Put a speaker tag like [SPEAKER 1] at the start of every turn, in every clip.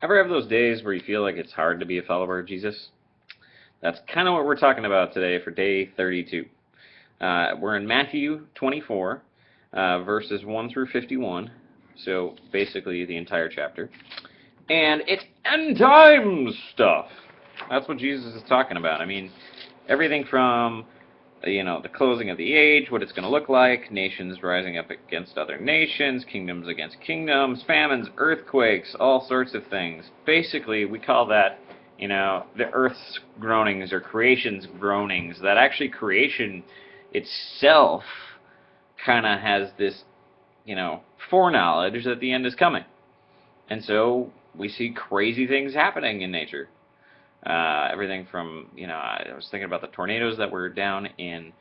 [SPEAKER 1] Ever have those days where you feel like it's hard to be a follower of Jesus? That's kind of what we're talking about today for day 32. We're in Matthew 24, verses 1 through 51, so basically the entire chapter. And it's end times stuff. That's what Jesus is talking about. I mean, everything from the closing of the age, what it's going to look like, nations rising up against other nations, kingdoms against kingdoms, famines, earthquakes, all sorts of things. Basically, we call that, the earth's groanings or creation's groanings. That actually creation itself kind of has this, foreknowledge that the end is coming. And so we see crazy things happening in nature. Everything from, I was thinking about the tornadoes that were down in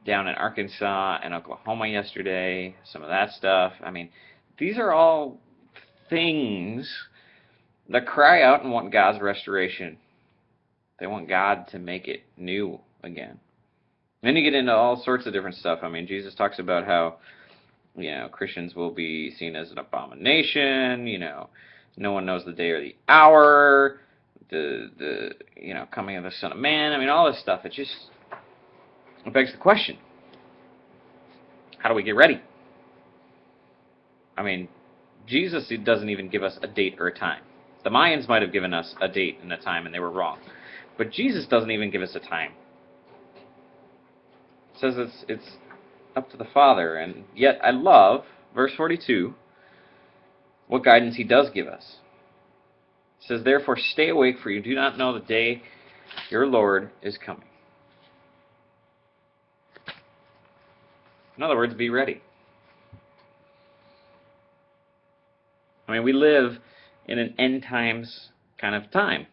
[SPEAKER 1] Arkansas and Oklahoma yesterday, some of that stuff. I mean, these are all things that cry out and want God's restoration. They want God to make it new again. Then you get into all sorts of different stuff. I mean, Jesus talks about how, Christians will be seen as an abomination, no one knows the day or the hour, the coming of the Son of Man. I mean, all this stuff, it begs the question, how do we get ready? I mean, Jesus doesn't even give us a date or a time. The Mayans might have given us a date and a time, and they were wrong. But Jesus doesn't even give us a time. It says it's up to the Father, and yet I love, verse 42, what guidance he does give us. It says, therefore stay awake, for you do not know the day your Lord is coming. In other words, be ready. I mean, we live in an end times kind of time.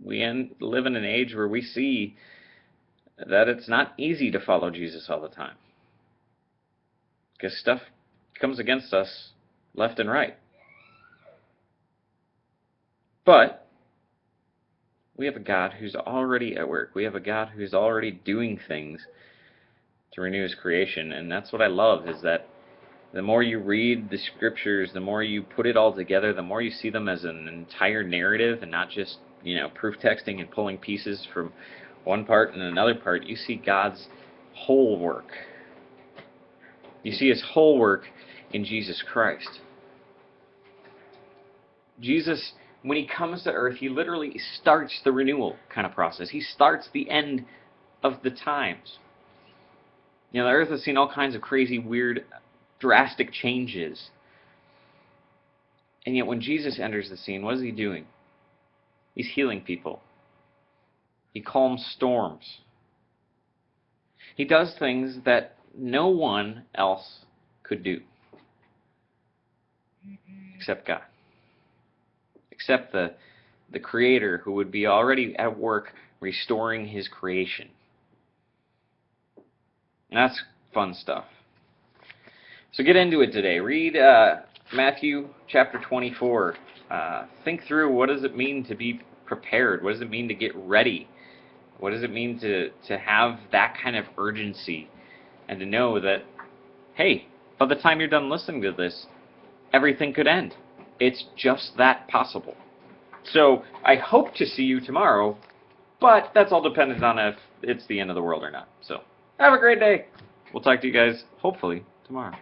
[SPEAKER 1] We live in an age where we see that it's not easy to follow Jesus all the time, because stuff comes against us left and right. But we have a God who's already at work. We have a God who's already doing things to renew his creation. And that's what I love, is that the more you read the scriptures, the more you put it all together, the more you see them as an entire narrative and not just, proof texting and pulling pieces from one part and another part. You see God's whole work. You see his whole work in Jesus Christ. Jesus, when he comes to earth, he literally starts the renewal kind of process. He starts the end of the times. The earth has seen all kinds of crazy, weird, drastic changes. And yet when Jesus enters the scene, what is he doing? He's healing people. He calms storms. He does things that no one else could do except God. Except the Creator, who would be already at work restoring his creation. And that's fun stuff. So get into it today. Read Matthew chapter 24. Think through, what does it mean to be prepared? What does it mean to get ready? What does it mean to have that kind of urgency and to know that, hey, by the time you're done listening to this, everything could end. It's just that possible. So I hope to see you tomorrow, but that's all dependent on if it's the end of the world or not. So have a great day. We'll talk to you guys hopefully tomorrow.